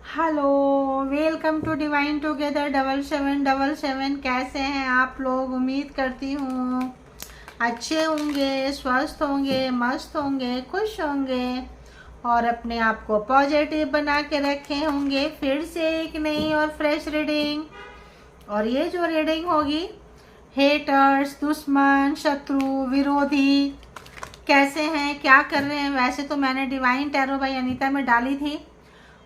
Hello, welcome to divine together 7777। कैसे हैं आप लोग? उम्मीद करती हूँ अच्छे होंगे, स्वस्थ होंगे, मस्त होंगे, खुश होंगे और अपने आप को पॉजिटिव बना के रखे होंगे। फिर से एक नई और फ्रेश रीडिंग। और ये जो रीडिंग होगी, हेटर्स, दुश्मन, शत्रु, विरोधी कैसे हैं, क्या कर रहे हैं। वैसे तो मैंने डिवाइन टैरो बाय अनीता में डाली थी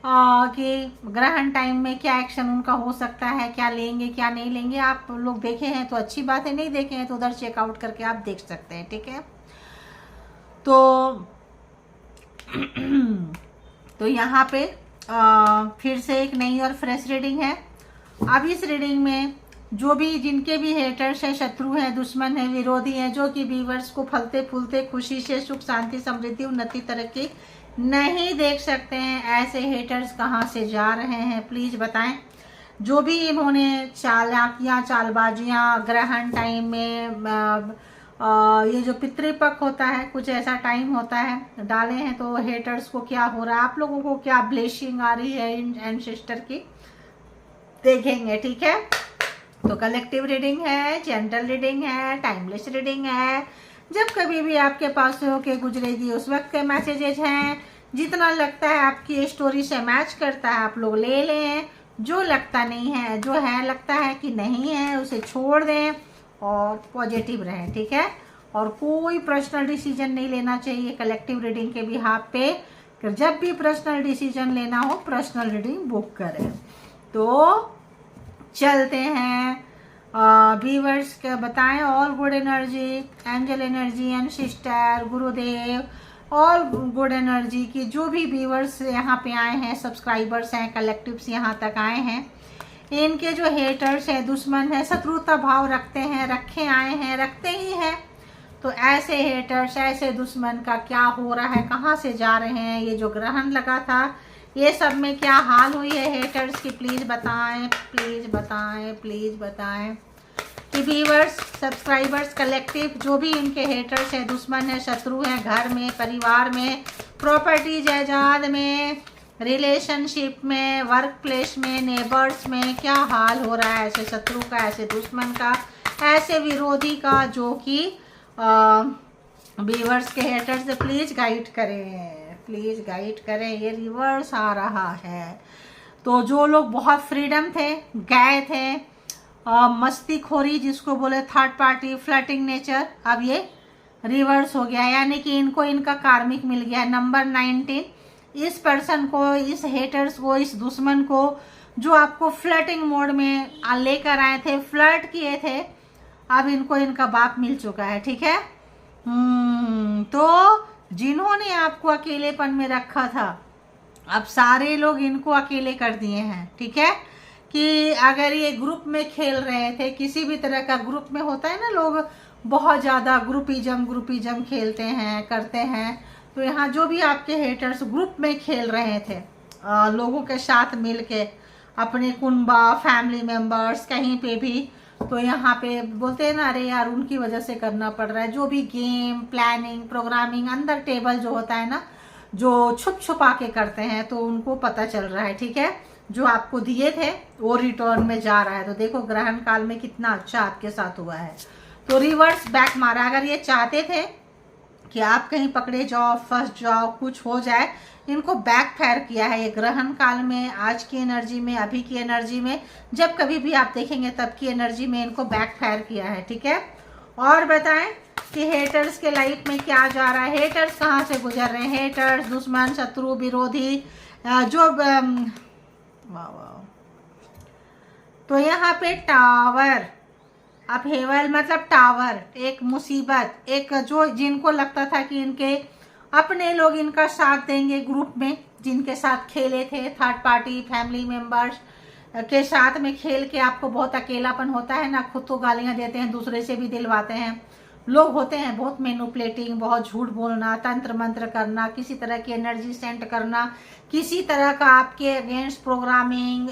कि ग्रहण टाइम में क्या एक्शन उनका हो सकता है, क्या लेंगे क्या नहीं लेंगे। आप लोग देखे हैं तो अच्छी बात है, नहीं देखे हैं तो उधर चेकआउट करके आप देख सकते हैं। ठीक है, तो तो यहाँ पे फिर से एक नई और फ्रेश रीडिंग है। अब इस रीडिंग में जो भी जिनके भी हेटर्स हैं, शत्रु हैं, दुश्मन हैं, विरोधी हैं, जो कि व्यूअर्स को फलते फूलते खुशी से सुख शांति समृद्धि उन्नति तरक्की नहीं देख सकते हैं, ऐसे हेटर्स कहाँ से जा रहे हैं प्लीज बताएं। जो भी इन्होंने चालाकियाँ, चालबाजियाँ ग्रहण टाइम में ये जो पितृपक्ष होता है, कुछ ऐसा टाइम होता है, डाले हैं, तो हेटर्स को क्या हो रहा है, आप लोगों को क्या ब्लेसिंग आ रही है इन एंसेस्टर की, देखेंगे। ठीक है, तो कलेक्टिव रीडिंग है, जनरल रीडिंग है, टाइमलेस रीडिंग है। जब कभी भी आपके पास से होके गुजरेगी उस वक्त के मैसेजेस हैं। जितना लगता है आपकी स्टोरी से मैच करता है आप लोग ले लें, जो लगता नहीं है, जो है लगता है कि नहीं है, उसे छोड़ दें और पॉजिटिव रहें। ठीक है, और कोई पर्सनल डिसीजन नहीं लेना चाहिए कलेक्टिव रीडिंग के बिहाफ पे। जब भी पर्सनल डिसीजन लेना हो पर्सनल रीडिंग बुक करें। तो चलते हैं, व्यूअर्स के बताएं all good energy, angel energy, and sister, Gurudev, all good energy की जो भी व्यूअर्स यहाँ पे आए हैं, सब्सक्राइबर्स हैं, कलेक्टिव्स यहाँ तक आए हैं, इनके जो हेटर्स हैं, दुश्मन हैं, शत्रुता भाव रखते हैं, रखे आए हैं, रखते ही हैं, तो ऐसे हेटर्स, ऐसे दुश्मन का क्या हो रहा है, कहाँ से जा रहे हैं, ये जो ग्रहण लगा था ये सब में क्या हाल हुई है हेटर्स की, प्लीज बताएं, प्लीज बताएं, प्लीज बताएं। कि व्यूअर्स, सब्सक्राइबर्स, कलेक्टिव जो भी इनके हेटर्स हैं, दुश्मन हैं, शत्रु हैं, घर में, परिवार में, प्रॉपर्टी जायदाद में, रिलेशनशिप में, वर्क प्लेस में, नेबर्स में क्या हाल हो रहा है ऐसे शत्रु का, ऐसे दुश्मन का, ऐसे विरोधी का, जो कि व्यूअर्स के हेटर्स से प्लीज गाइड करें, प्लीज गाइड करें। ये रिवर्स आ रहा है, तो जो लोग बहुत फ्रीडम थे, गए थे, मस्तीखोरी जिसको बोले, थर्ड पार्टी, फ्लर्टिंग नेचर, अब ये रिवर्स हो गया, यानी कि इनको इनका कार्मिक मिल गया। नंबर 19, इस पर्सन को, इस हेटर्स को, इस दुश्मन को जो आपको फ्लर्टिंग मोड में लेकर आए थे, फ्लर्ट किए थे, अब इनको इनका बाप मिल चुका है। ठीक है, तो जिन्होंने आपको अकेलेपन में रखा था, अब सारे लोग इनको अकेले कर दिए हैं। ठीक है, कि अगर ये ग्रुप में खेल रहे थे, किसी भी तरह का ग्रुप में होता है ना, लोग बहुत ज़्यादा ग्रुपिज्म खेलते हैं, करते हैं, तो यहाँ जो भी आपके हेटर्स ग्रुप में खेल रहे थे, लोगों के साथ मिल के, अपने कुनबा, फैमिली मेम्बर्स, कहीं पे भी, तो यहाँ पे बोलते हैं ना, अरे यार उनकी वजह से करना पड़ रहा है। जो भी गेम, प्लानिंग, प्रोग्रामिंग, अंदर टेबल जो होता है ना, जो छुप छुपा के करते हैं, तो उनको पता चल रहा है। ठीक है, जो आपको दिए थे वो रिटर्न में जा रहा है। तो देखो ग्रहण काल में कितना अच्छा आपके साथ हुआ है। तो रिवर्स बैक मारा। अगर ये चाहते थे कि आप कहीं पकड़े जाओ, फंस जाओ, कुछ हो जाए, इनको बैक फायर किया है ये ग्रहण काल में, आज की एनर्जी में, अभी की एनर्जी में, जब कभी भी आप देखेंगे तब की एनर्जी में इनको बैक फायर किया है। ठीक है, और बताएं कि हेटर्स के लाइफ में क्या जा रहा है, हेटर्स कहाँ से गुजर रहे हैं, हेटर्स, दुश्मन, शत्रु, विरोधी, जो वाह वाह। तो यहाँ पे टावर, अब हेवल मतलब टावर, एक मुसीबत, एक जो जिनको लगता था कि इनके अपने लोग इनका साथ देंगे, ग्रुप में जिनके साथ खेले थे, थर्ड पार्टी, फैमिली मेंबर्स के साथ में खेल के आपको बहुत अकेलापन होता है ना, खुद को गालियां देते हैं, दूसरे से भी दिलवाते हैं, लोग होते हैं बहुत मैनिपुलेटिंग, बहुत झूठ बोलना, तंत्र मंत्र करना, किसी तरह की एनर्जी सेंड करना, किसी तरह का आपके अगेंस्ट प्रोग्रामिंग,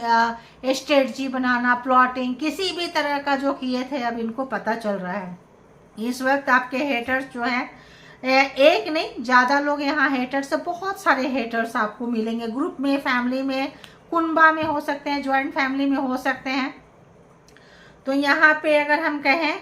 स्ट्रेटजी बनाना, प्लॉटिंग, किसी भी तरह का जो किए थे, अब इनको पता चल रहा है। इस वक्त आपके हेटर्स जो हैं, एक नहीं ज़्यादा लोग यहाँ हेटर्स, बहुत सारे हेटर्स आपको मिलेंगे, ग्रुप में, फैमिली में, कुनबा में हो सकते हैं, ज्वाइंट फैमिली में हो सकते हैं। तो यहाँ पे अगर हम कहें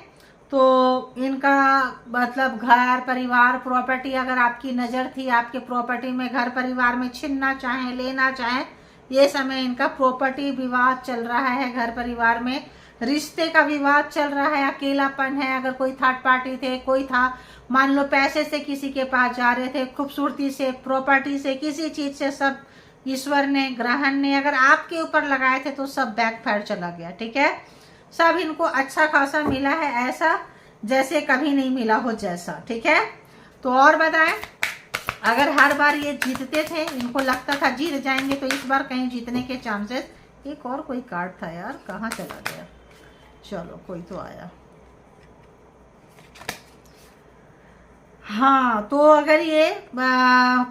तो इनका मतलब घर परिवार प्रॉपर्टी, अगर आपकी नज़र थी आपके प्रॉपर्टी में, घर परिवार में छीनना चाहें, लेना चाहें, ये समय इनका प्रॉपर्टी विवाद चल रहा है, घर परिवार में रिश्ते का विवाद चल रहा है, अकेलापन है। अगर कोई थर्ड पार्टी थे, कोई था, मान लो पैसे से किसी के पास जा रहे थे, खूबसूरती से, प्रॉपर्टी से, किसी चीज से, सब ईश्वर ने, ग्रहण ने अगर आपके ऊपर लगाए थे तो सब बैकफायर चला गया। ठीक है, सब इनको अच्छा खासा मिला है, ऐसा जैसे कभी नहीं मिला हो जैसा। ठीक है, तो और बताएं, अगर हर बार ये जीतते थे, इनको लगता था जीत जाएंगे, तो इस बार कहीं जीतने के चांसेस। एक और कोई कार्ड था यार, कहाँ चला गया? चलो कोई तो आया। हाँ, तो अगर ये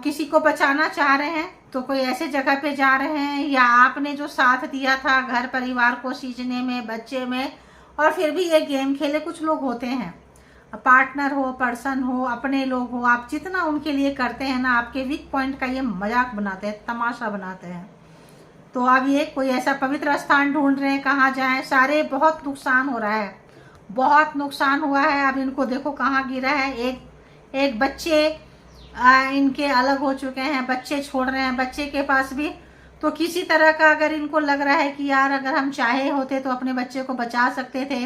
किसी को बचाना चाह रहे हैं तो कोई ऐसे जगह पे जा रहे हैं, या आपने जो साथ दिया था घर परिवार को सींचने में, बच्चे में, और फिर भी ये गेम खेले। कुछ लोग होते हैं, पार्टनर हो, पर्सन हो, अपने लोग हो, आप जितना उनके लिए करते हैं ना, आपके वीक पॉइंट का ये मजाक बनाते हैं, तमाशा बनाते हैं। तो अब ये कोई ऐसा पवित्र स्थान ढूंढ रहे हैं, कहाँ जाएं। सारे बहुत नुकसान हो रहा है, बहुत नुकसान हुआ है। अब इनको देखो कहाँ गिरा है। एक बच्चे इनके अलग हो चुके हैं, बच्चे छोड़ रहे हैं, बच्चे के पास भी। तो किसी तरह का अगर इनको लग रहा है कि यार अगर हम चाहे होते तो अपने बच्चे को बचा सकते थे।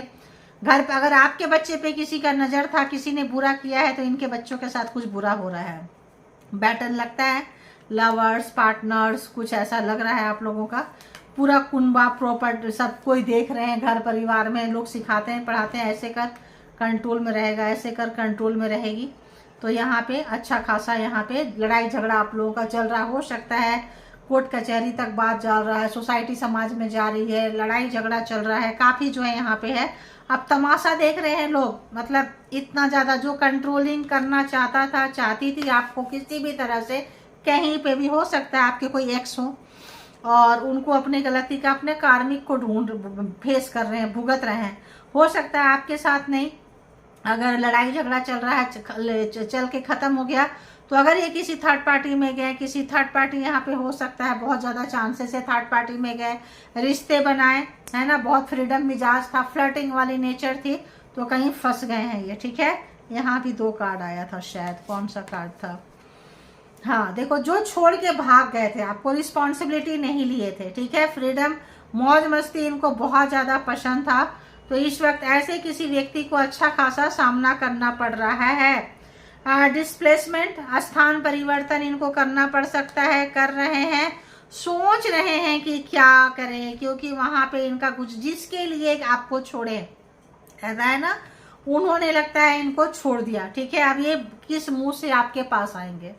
घर पे अगर आपके बच्चे पे किसी का नज़र था, किसी ने बुरा किया है, तो इनके बच्चों के साथ कुछ बुरा हो रहा है। बैटल लगता है, लवर्स, पार्टनर्स, कुछ ऐसा लग रहा है आप लोगों का। पूरा कुनबा, प्रॉपर्टी, सब कोई देख रहे हैं। घर परिवार में लोग सिखाते हैं, पढ़ाते हैं, ऐसे कर कंट्रोल में रहेगा, ऐसे कर कंट्रोल में रहेगी। तो यहाँ पे अच्छा खासा यहाँ पे लड़ाई झगड़ा आप लोगों का चल रहा हो सकता है, कोर्ट कचहरी तक बात जा रहा है, सोसाइटी समाज में जा रही है, लड़ाई झगड़ा चल रहा है, काफ़ी जो है यहाँ पे है। अब तमाशा देख रहे हैं लोग, मतलब इतना ज़्यादा जो कंट्रोलिंग करना चाहता था, चाहती थी आपको किसी भी तरह से, कहीं पे भी हो सकता है आपके कोई एक्स हो और उनको अपने गलती का, अपने कार्मिक को फेस कर रहे हैं, भुगत रहे हैं। हो सकता है आपके साथ नहीं, अगर लड़ाई झगड़ा चल रहा है, चल के ख़त्म हो गया, तो अगर ये किसी थर्ड पार्टी में गए, किसी थर्ड पार्टी यहाँ पे हो सकता है, बहुत ज़्यादा चांसेस है थर्ड पार्टी में गए, रिश्ते बनाए, है ना, बहुत फ्रीडम मिजाज था, फ्लर्टिंग वाली नेचर थी, तो कहीं फंस गए हैं ये। ठीक है, यहाँ भी 2 कार्ड आया था शायद, कौन सा कार्ड था? हाँ देखो, जो छोड़ के भाग गए थे, आपको रिस्पॉन्सिबिलिटी नहीं लिए थे। ठीक है, फ्रीडम, मौज मस्ती इनको बहुत ज़्यादा पसंद था। तो इस वक्त ऐसे किसी व्यक्ति को अच्छा खासा सामना करना पड़ रहा है। डिस्प्लेसमेंट, स्थान परिवर्तन इनको करना पड़ सकता है, कर रहे हैं, सोच रहे हैं कि क्या करें, क्योंकि वहां पे इनका कुछ, जिसके लिए आपको छोड़े, ऐसा है ना, उन्होंने लगता है इनको छोड़ दिया। ठीक है, अब ये किस मुंह से आपके पास आएंगे?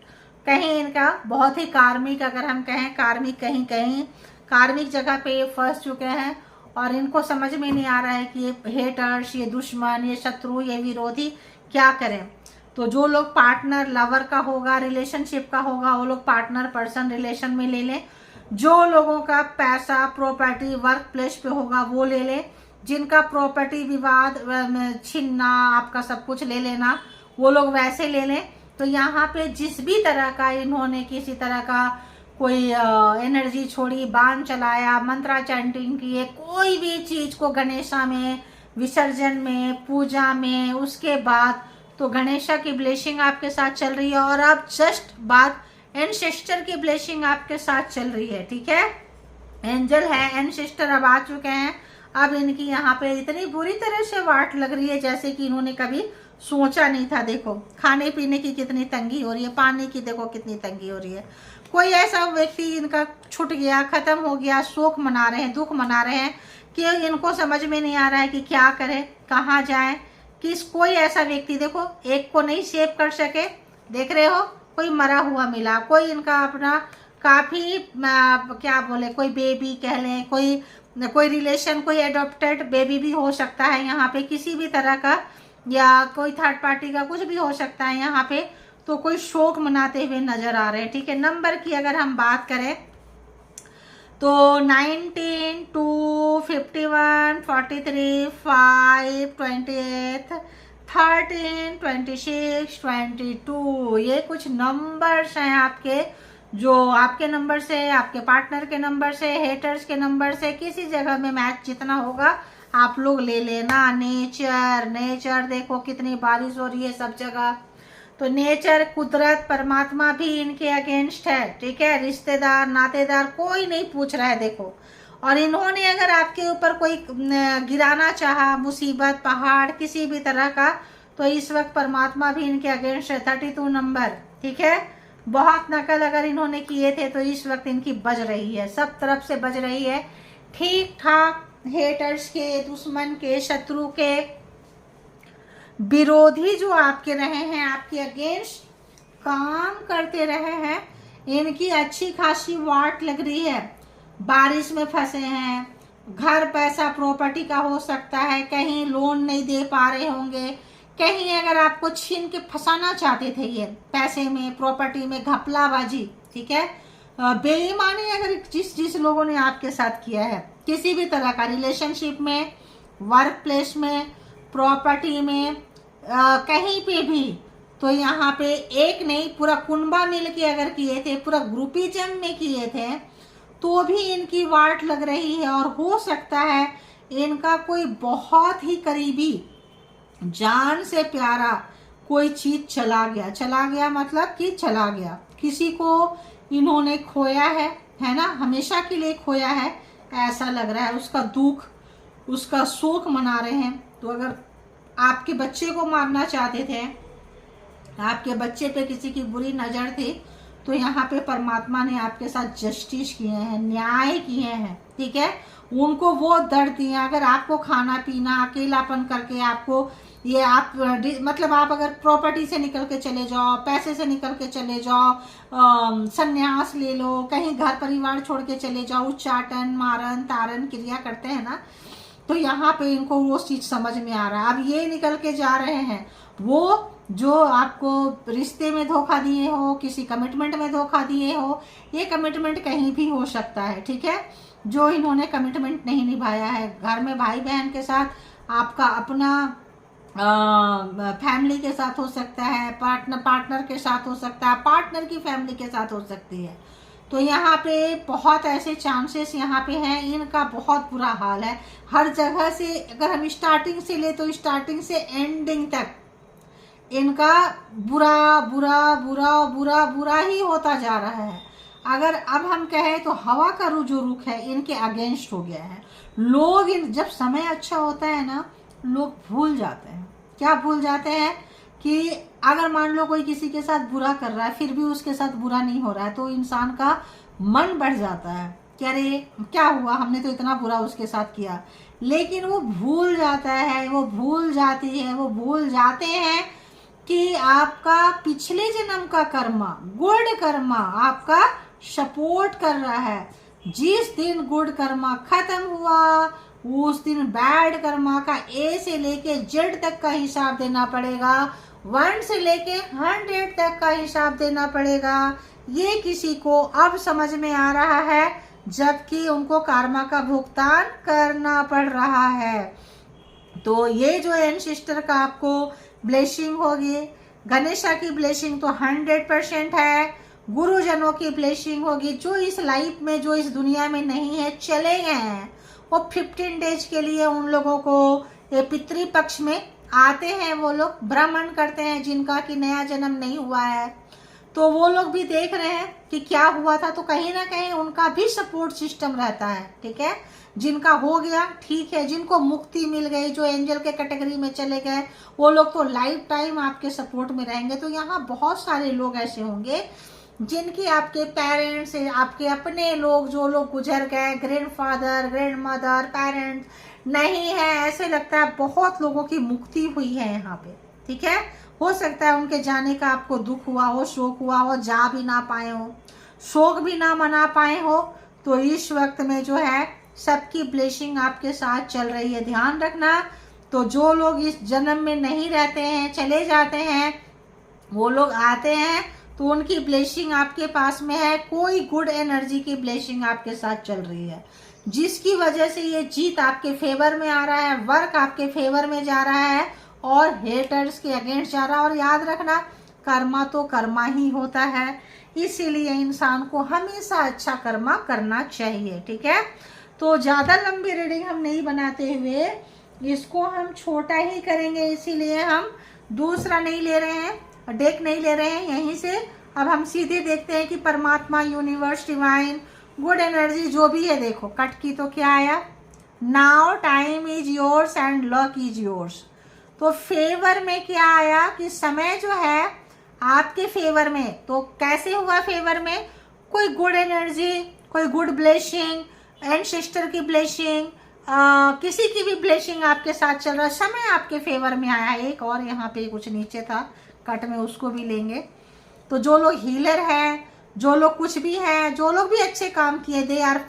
कहीं इनका बहुत ही कार्मिक, अगर हम कहें कार्मिक, कहीं कहीं कार्मिक जगह पे ये फंस चुके हैं और इनको समझ में नहीं आ रहा है कि ये हेटर्स, ये दुश्मन, ये शत्रु, ये विरोधी क्या करें। तो जो लोग पार्टनर, लवर का होगा, रिलेशनशिप का होगा, वो लोग पार्टनर पर्सन रिलेशन में ले लें। जो लोगों का पैसा, प्रॉपर्टी, वर्क प्लेस पे होगा वो ले लें। जिनका प्रॉपर्टी विवाद, छीनना, आपका सब कुछ ले लेना, वो लोग वैसे ले लें। तो यहाँ पे जिस भी तरह का इन्होंने किसी तरह का कोई एनर्जी छोड़ी, बाण चलाया, मंत्रा चैंटिंग किए, कोई भी चीज को गणेशा में, विसर्जन में, पूजा में, उसके बाद तो गणेशा की ब्लेसिंग आपके साथ चल रही है, और अब जस्ट बाद एनसेस्टर की ब्लेसिंग आपके साथ चल रही है। ठीक है, एंजल है, एनसेस्टर अब आ चुके हैं। अब इनकी यहाँ पे इतनी बुरी तरह से वाट लग रही है जैसे कि इन्होंने कभी सोचा नहीं था। देखो, खाने पीने की कितनी तंगी हो रही है, पानी की देखो कितनी तंगी हो रही है। कोई ऐसा व्यक्ति इनका छूट गया, खत्म हो गया, शोक मना रहे हैं, दुख मना रहे हैं, कि इनको समझ में नहीं आ रहा है कि क्या करें, कहाँ जाएं। कोई ऐसा व्यक्ति देखो, एक को नहीं सेव कर सके, देख रहे हो, कोई मरा हुआ मिला, कोई इनका अपना काफी क्या बोले, कोई बेबी कह लें, कोई रिलेशन, कोई एडॉप्टेड बेबी भी हो सकता है यहाँ पे, किसी भी तरह का, या कोई थर्ड पार्टी का कुछ भी हो सकता है यहाँ पे। तो कोई शोक मनाते हुए नजर आ रहे हैं। ठीक है, नंबर की अगर हम बात करें तो 19, 2, 51, 43, 5, 28, 13, 26, 22, ये कुछ नंबर्स हैं आपके जो आपके नंबर से, आपके पार्टनर के नंबर से, हेटर्स के नंबर से, किसी जगह में मैच जितना होगा आप लोग ले लेना। नेचर, नेचर देखो कितनी बारिश हो रही है सब जगह। तो नेचर, कुदरत, परमात्मा भी इनके अगेंस्ट है, ठीक है। रिश्तेदार, नातेदार कोई नहीं पूछ रहा है देखो। और इन्होंने अगर आपके ऊपर कोई गिराना चाहा, मुसीबत, पहाड़ किसी भी तरह का, तो इस वक्त परमात्मा भी इनके अगेंस्ट है। 32 नंबर, ठीक है। बहुत नकल अगर इन्होंने किए थे तो इस वक्त इनकी बज रही है, सब तरफ से बज रही है। ठीक ठाक हेटर्स के, दुश्मन के, शत्रु के, विरोधी जो आपके रहे हैं, आपके अगेंस्ट काम करते रहे हैं, इनकी अच्छी खासी वाट लग रही है। बारिश में फंसे हैं, घर, पैसा, प्रॉपर्टी का हो सकता है, कहीं लोन नहीं दे पा रहे होंगे, कहीं अगर आपको छीन के फंसाना चाहते थे ये पैसे में, प्रॉपर्टी में, घपलाबाजी, ठीक है। बेईमानी अगर जिस लोगों ने आपके साथ किया है, किसी भी तरह का रिलेशनशिप में, वर्क प्लेस में, प्रॉपर्टी में, कहीं पे भी, तो यहाँ पे एक नहीं पूरा कुनबा मिल के अगर किए थे, पूरा ग्रुपिज्म में किए थे, तो भी इनकी वाट लग रही है। और हो सकता है इनका कोई बहुत ही करीबी, जान से प्यारा कोई चीज चला गया मतलब कि चला गया, किसी को इन्होंने खोया है ना, हमेशा के लिए खोया है ऐसा लग रहा है। उसका दुख, उसका शोक मना रहे हैं। तो अगर आपके बच्चे को मारना चाहते थे, आपके बच्चे पे किसी की बुरी नजर थी, तो यहाँ पे परमात्मा ने आपके साथ जस्टिस किए हैं, न्याय किए हैं, ठीक है। उनको वो दर्द दिए। अगर आपको खाना पीना, अकेलापन करके आपको ये आप मतलब आप अगर प्रॉपर्टी से निकल के चले जाओ, पैसे से निकल के चले जाओ, संन्यास ले लो, कहीं घर परिवार छोड़ के चले जाओ, उच्चाटन, मारन, तारन क्रिया करते हैं ना, तो यहाँ पे इनको वो चीज समझ में आ रहा है। अब ये निकल के जा रहे हैं, वो जो आपको रिश्ते में धोखा दिए हो, किसी कमिटमेंट में धोखा दिए हो, ये कमिटमेंट कहीं भी हो सकता है, ठीक है। जो इन्होंने कमिटमेंट नहीं निभाया है, घर में भाई बहन के साथ, आपका अपना फैमिली के साथ हो सकता है, पार्टनर के साथ हो सकता है, पार्टनर की फैमिली के साथ हो सकती है। तो यहाँ पे बहुत ऐसे चांसेस यहाँ पे हैं, इनका बहुत बुरा हाल है हर जगह से। अगर हम स्टार्टिंग से ले तो स्टार्टिंग से एंडिंग तक इनका बुरा बुरा बुरा बुरा बुरा ही होता जा रहा है। अगर अब हम कहें तो हवा का जो रुख है इनके अगेंस्ट हो गया है। लोग जब समय अच्छा होता है ना, लोग भूल जाते हैं। क्या भूल जाते हैं कि अगर मान लो कोई किसी के साथ बुरा कर रहा है, फिर भी उसके साथ बुरा नहीं हो रहा है, तो इंसान का मन बढ़ जाता है कि अरे क्या हुआ, हमने तो इतना बुरा उसके साथ किया। लेकिन वो भूल जाता है, वो भूल जाती है, वो भूल जाते हैं कि आपका पिछले जन्म का कर्मा, गुड कर्मा आपका सपोर्ट कर रहा है। जिस दिन गुड कर्मा खत्म हुआ, उस दिन बैड कर्मा का ए से लेके जेड तक का हिसाब देना पड़ेगा, 1 से लेके 100 तक का हिसाब देना पड़ेगा। ये किसी को अब समझ में आ रहा है, जबकि उनको कर्मा का भुगतान करना पड़ रहा है। तो ये जो एंसेस्टर का आपको ब्लेसिंग होगी, गणेशा की ब्लेसिंग तो 100% है, गुरुजनों की ब्लेसिंग होगी। जो इस लाइफ में, जो इस दुनिया में नहीं है, चले गए हैं, वो 15 डेज के लिए उन लोगों को ये पितृ पक्ष में आते हैं, वो लोग भ्रमण करते हैं, जिनका कि नया जन्म नहीं हुआ है, तो वो लोग भी देख रहे हैं कि क्या हुआ था। तो कहीं ना कहीं उनका भी सपोर्ट सिस्टम रहता है, ठीक है। जिनका हो गया ठीक है, जिनको मुक्ति मिल गई, जो एंजल के कैटेगरी में चले गए, वो लोग तो लाइफ टाइम आपके सपोर्ट में रहेंगे। तो यहाँ बहुत सारे लोग ऐसे होंगे जिनकी आपके पेरेंट्स, आपके अपने लोग, जो लोग गुजर गए, ग्रैंडफादर, ग्रैंडमदर, पेरेंट्स नहीं है, ऐसे लगता है बहुत लोगों की मुक्ति हुई है यहाँ पे, ठीक है। हो सकता है उनके जाने का आपको दुख हुआ हो, शोक हुआ हो, जा भी ना पाए हो, शोक भी ना मना पाए हो। तो इस वक्त में जो है सबकी ब्लेसिंग आपके साथ चल रही है, ध्यान रखना। तो जो लोग इस जन्म में नहीं रहते हैं, चले जाते हैं, वो लोग आते हैं तो उनकी ब्लेसिंग आपके पास में है। कोई गुड एनर्जी की ब्लेसिंग आपके साथ चल रही है, जिसकी वजह से ये जीत आपके फेवर में आ रहा है, वर्क आपके फेवर में जा रहा है और हेटर्स के अगेंस्ट जा रहा है। और याद रखना, कर्मा तो कर्मा ही होता है। इसीलिए इंसान को हमेशा अच्छा कर्मा करना चाहिए। ठीक है, तो ज़्यादा लंबी रीडिंग हम नहीं बनाते हुए इसको हम छोटा ही करेंगे, इसीलिए हम दूसरा नहीं ले रहे हैं, डेक नहीं ले रहे हैं। यहीं से अब हम सीधे देखते हैं कि परमात्मा, यूनिवर्स, डिवाइन, गुड एनर्जी जो भी है, देखो कट की तो क्या आया, now time is yours and luck is yours. तो फेवर में क्या आया कि समय जो है आपके फेवर में। तो कैसे हुआ फेवर में, कोई गुड एनर्जी, कोई गुड ब्लेसिंग, एंसेस्टर की ब्लेसिंग, किसी की भी ब्लेसिंग आपके साथ चल रहा है, समय आपके फेवर में आया। एक और यहाँ पे कुछ नीचे था कट में, उसको भी लेंगे। तो जो लोग हीलर हैं, जो लोग कुछ भी हैं, जो लोग भी अच्छे काम किए, they are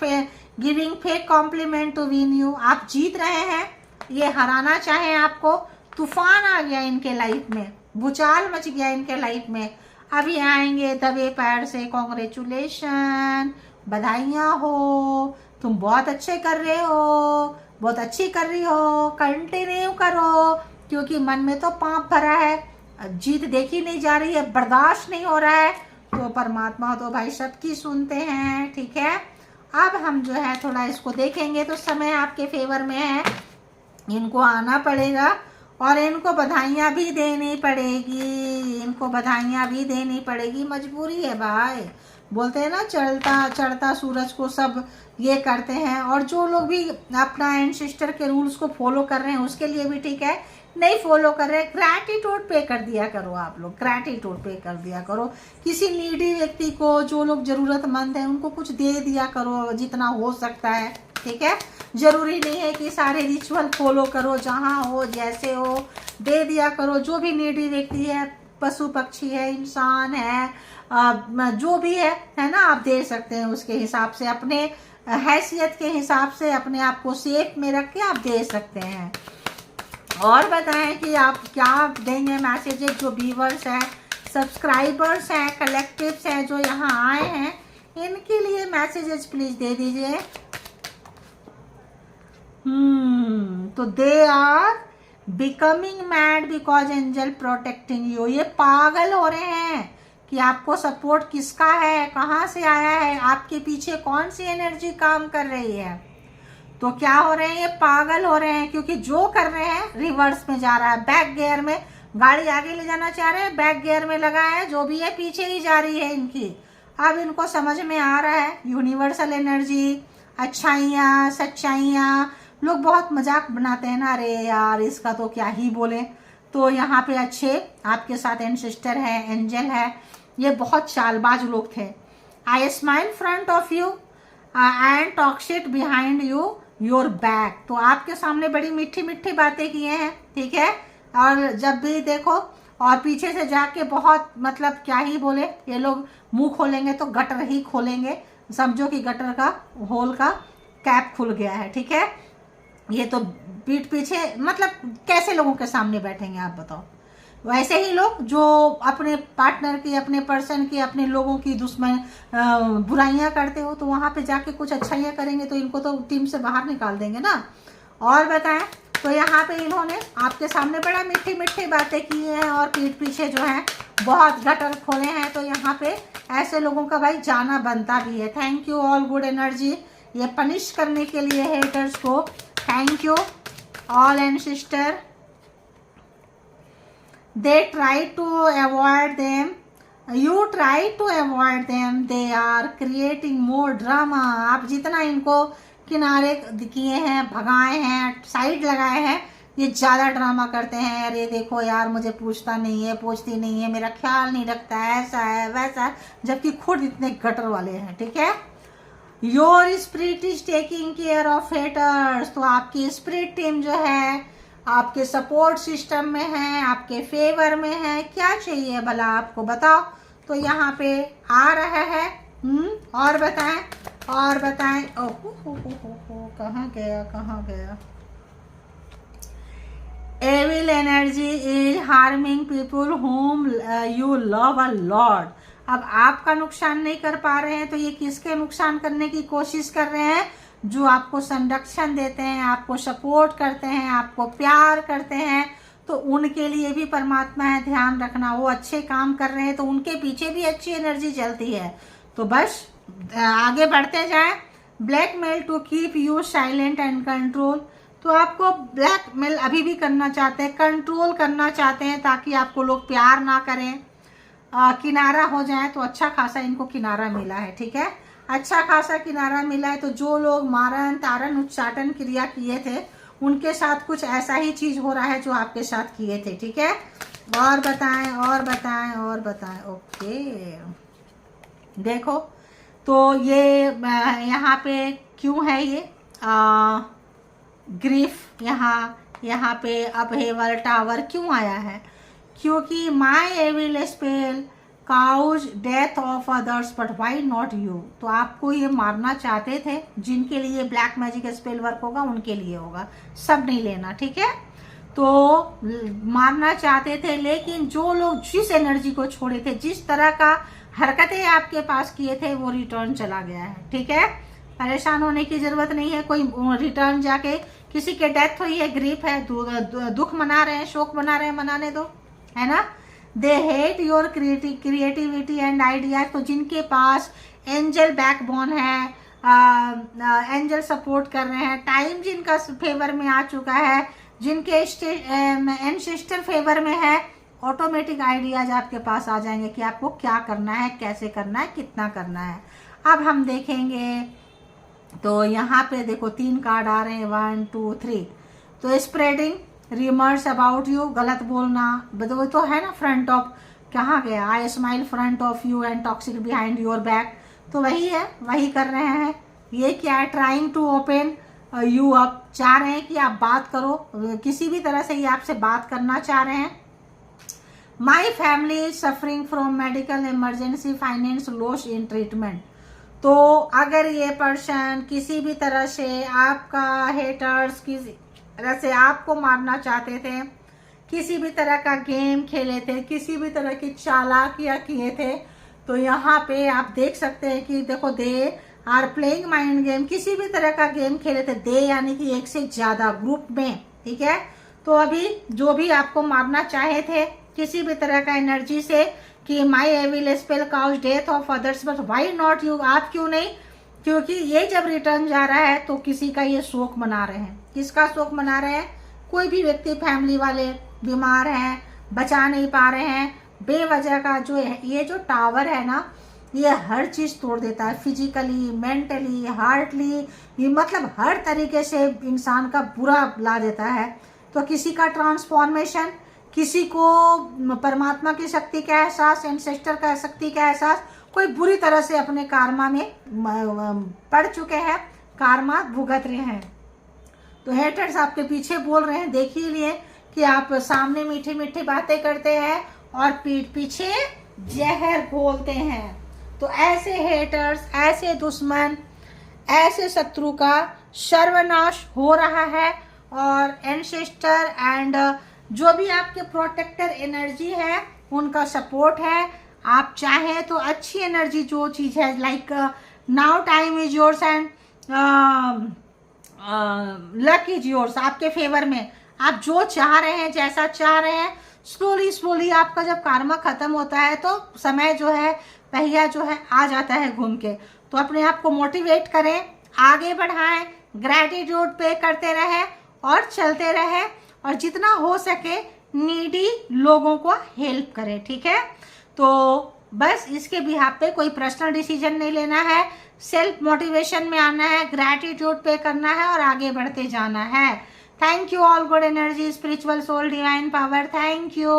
giving fake compliment to win you. आप जीत रहे हैं, ये हराना चाहे आपको, तूफान आ गया इनके लाइफ में, भूचाल मच गया इनके लाइफ में, अभी आएंगे दबे पैर से, कॉन्ग्रेचुलेशन, बधाइयाँ हो, तुम बहुत अच्छे कर रहे हो, बहुत अच्छी कर रही हो, कंटिन्यू करो, क्योंकि मन में तो पाप भरा है, जीत देखी नहीं जा रही है, बर्दाश्त नहीं हो रहा है। तो परमात्मा तो भाई सबकी सुनते हैं। ठीक है, अब हम जो है थोड़ा इसको देखेंगे। तो समय आपके फेवर में है, इनको आना पड़ेगा और इनको बधाइयाँ भी देनी पड़ेगी, इनको बधाइयाँ भी देनी पड़ेगी, मजबूरी है भाई। बोलते हैं ना, चढ़ता सूरज को सब ये करते हैं। और जो लोग भी अपना एंसेस्टर के रूल्स को फॉलो कर रहे हैं उसके लिए भी ठीक है, नहीं फॉलो कर रहे, ग्रैटिट्यूड पे कर दिया करो, आप लोग ग्रैटिट्यूड पे कर दिया करो। किसी नीडी व्यक्ति को, जो लोग जरूरतमंद हैं, उनको कुछ दे दिया करो जितना हो सकता है। ठीक है, जरूरी नहीं है कि सारे रिचुअल फॉलो करो, जहाँ हो जैसे हो दे दिया करो। जो भी नीडी व्यक्ति है, पशु पक्षी है, इंसान है, जो भी है ना, आप दे सकते हैं उसके हिसाब से, अपने हैसियत के हिसाब से अपने आप को सेफ में रख के आप दे सकते हैं। और बताएं कि आप क्या देंगे मैसेजेस, जो व्यूअर्स हैं, सब्सक्राइबर्स हैं, कलेक्टिव्स हैं, जो यहाँ आए हैं, इनके लिए मैसेजेस प्लीज दे दीजिए। तो they are becoming mad because angel protecting you. ये पागल हो रहे हैं कि आपको सपोर्ट किसका है, कहाँ से आया है, आपके पीछे कौन सी एनर्जी काम कर रही है। तो क्या हो रहे हैं, ये पागल हो रहे हैं, क्योंकि जो कर रहे हैं रिवर्स में जा रहा है, बैक गियर में। गाड़ी आगे ले जाना चाह रहे हैं, बैक गियर में लगा है, जो भी है पीछे ही जा रही है इनकी। अब इनको समझ में आ रहा है यूनिवर्सल एनर्जी, अच्छाइयाँ, सच्चाइयाँ। लोग बहुत मजाक बनाते हैं ना, अरे यार इसका तो क्या ही बोले। तो यहाँ पे अच्छे आपके साथ एंसेस्टर है, एंजल है, ये बहुत चालबाज लोग थे। आई smile front of you and talk shit behind you your back. तो आपके सामने बड़ी मीठी मीठी बातें किए हैं। ठीक है, और जब भी देखो और पीछे से जाके बहुत, मतलब क्या ही बोले, ये लोग मुंह खोलेंगे तो गटर ही खोलेंगे, समझो कि गटर का होल का कैप खुल गया है। ठीक है, ये तो पीठ पीछे, मतलब कैसे लोगों के सामने बैठेंगे आप बताओ। वैसे ही लोग जो अपने पार्टनर की, अपने पर्सन की, अपने लोगों की दुश्मन बुराइयां करते हो, तो वहां पे जाके कुछ अच्छाइयां करेंगे तो इनको तो टीम से बाहर निकाल देंगे ना। और बताएं, तो यहाँ पे इन्होंने आपके सामने बड़ा मीठी मीठी बातें की हैं और पीठ पीछे जो है बहुत गटर खोले हैं। तो यहाँ पे ऐसे लोगों का भाई जाना बनता भी है। Thank you all good energy, ये पनिश करने के लिए हेटर्स को। Thank you all ancestor. They try to avoid them, you try to avoid them, they are creating more drama। आप जितना इनको किनारे किए हैं, भगाए हैं, साइड लगाए हैं, ये ज़्यादा ड्रामा करते हैं। अरे देखो यार, मुझे पूछता नहीं है, पूछती नहीं है, मेरा ख्याल नहीं रखता है, ऐसा है वैसा है, जबकि खुद इतने गटर वाले हैं। ठीक है, your spirit is taking care of haters. तो आपकी स्पिरिट टीम जो है आपके सपोर्ट सिस्टम में है, आपके फेवर में है। क्या चाहिए भला आपको, बताओ। तो यहाँ पे आ रहा है। और बताएं, और बताएं। ओहो कहाँ गया, कहाँ गया। Evil energy is harming people whom you love a lot. अब आपका नुकसान नहीं कर पा रहे हैं, तो ये किसके नुकसान करने की कोशिश कर रहे हैं, जो आपको संरक्षण देते हैं, आपको सपोर्ट करते हैं, आपको प्यार करते हैं। तो उनके लिए भी परमात्मा है, ध्यान रखना। वो अच्छे काम कर रहे हैं तो उनके पीछे भी अच्छी एनर्जी चलती है। तो बस आगे बढ़ते जाएं। Blackmail to keep you silent and control, तो आपको ब्लैकमेल अभी भी करना चाहते हैं, कंट्रोल करना चाहते हैं ताकि आपको लोग प्यार ना करें, किनारा हो जाए। तो अच्छा खासा इनको किनारा मिला है, ठीक है, अच्छा खासा किनारा मिला है। तो जो लोग मारण तारण उच्चाटन क्रिया किए थे उनके साथ कुछ ऐसा ही चीज हो रहा है जो आपके साथ किए थे, ठीक है। और बताएं और बताएं और बताएं। ओके, देखो तो ये यहाँ पे क्यों है ये ग्रीफ, यहाँ पे अपहेवर टावर क्यों आया है? क्योंकि my evil spell cause death of others but why not you. तो आपको ये मारना चाहते थे, जिनके लिए ब्लैक मैजिक स्पेल वर्क होगा उनके लिए होगा, सब नहीं लेना, ठीक है। तो मारना चाहते थे, लेकिन जो लोग जिस एनर्जी को छोड़े थे, जिस तरह का हरकतें आपके पास किए थे, वो रिटर्न चला गया है, ठीक है। परेशान होने की जरूरत नहीं है। कोई रिटर्न जाके किसी के डेथ हुई है, ग्रीफ है, दुख मना रहे हैं, शोक मना रहे हैं, मनाने दो, है ना। They hate your creativity and idea. तो जिनके पास एंजल बैकबोन है, एंजल सपोर्ट कर रहे हैं, टाइम जिनका फेवर में आ चुका है, जिनके एंसेस्टर फेवर में है, ऑटोमेटिक आइडियाज आपके पास आ जाएंगे कि आपको क्या करना है, कैसे करना है, कितना करना है। अब हम देखेंगे तो यहाँ पे देखो 3 कार्ड आ रहे हैं, 1 2 3। तो स्प्रेडिंग रिमर्स अबाउट यू, गलत बोलना, वो तो है ना, फ्रंट ऑफ कहाँ गया, आई smile front of you and toxic behind your back. तो वही है, वही कर रहे हैं। ये क्या है, trying to open you up, चाह रहे हैं कि आप बात करो, किसी भी तरह से ये आपसे बात करना चाह रहे हैं। My family is suffering from medical emergency, finance loss in treatment. तो अगर ये पर्सन किसी भी तरह से आपका हेटर्स, किसी तरह से आपको मारना चाहते थे, किसी भी तरह का गेम खेले थे, किसी भी तरह की चालाकियां किए थे, तो यहाँ पे आप देख सकते हैं कि देखो they are playing mind game, किसी भी तरह का गेम खेले थे, दे यानी कि एक से ज्यादा ग्रुप में, ठीक है। तो अभी जो भी आपको मारना चाहे थे किसी भी तरह का एनर्जी से कि my evil spell cause death of others but why not you, आप क्यों नहीं, क्योंकि ये जब रिटर्न जा रहा है तो किसी का ये शोक मना रहे हैं। किसका शोक मना रहे हैं? कोई भी व्यक्ति, फैमिली वाले बीमार हैं, बचा नहीं पा रहे हैं, बेवजह का जो है, ये जो टावर है ना, ये हर चीज तोड़ देता है, फिजिकली, मेंटली, हार्टली, ये मतलब हर तरीके से इंसान का बुरा ला देता है। तो किसी का ट्रांसफॉर्मेशन, किसी को परमात्मा की शक्ति का एहसास, एंसेस्टर का शक्ति का एहसास, कोई बुरी तरह से अपने कार्मा में पड़ चुके हैं, कार्मा भुगत रहे हैं। तो हेटर्स आपके पीछे बोल रहे हैं, देख ही लिए कि आप सामने मीठी मीठी बातें करते हैं और पीठ पीछे जहर घोलते हैं। तो ऐसे हेटर्स, ऐसे दुश्मन, ऐसे शत्रु का सर्वनाश हो रहा है। और एंसेस्टर एंड जो भी आपके प्रोटेक्टर एनर्जी है उनका सपोर्ट है। आप चाहें तो अच्छी एनर्जी जो चीज है, like now time is yours and luck is yours, आपके फेवर में आप जो चाह रहे हैं, जैसा चाह रहे हैं, स्लोली स्लोली आपका जब कार्मा खत्म होता है तो समय जो है, पहिया जो है आ जाता है घूम के। तो अपने आप को मोटिवेट करें, आगे बढ़ाएं, ग्रैटिट्यूड पे करते रहें और चलते रहें, और जितना हो सके नीडी लोगों को हेल्प करें, ठीक है। तो बस इसके बिहाफ पे कोई पर्सनल डिसीजन नहीं लेना है, सेल्फ मोटिवेशन में आना है, ग्रैटिट्यूड पे करना है और आगे बढ़ते जाना है। Thank you all, good energy, spiritual soul, divine power, thank you.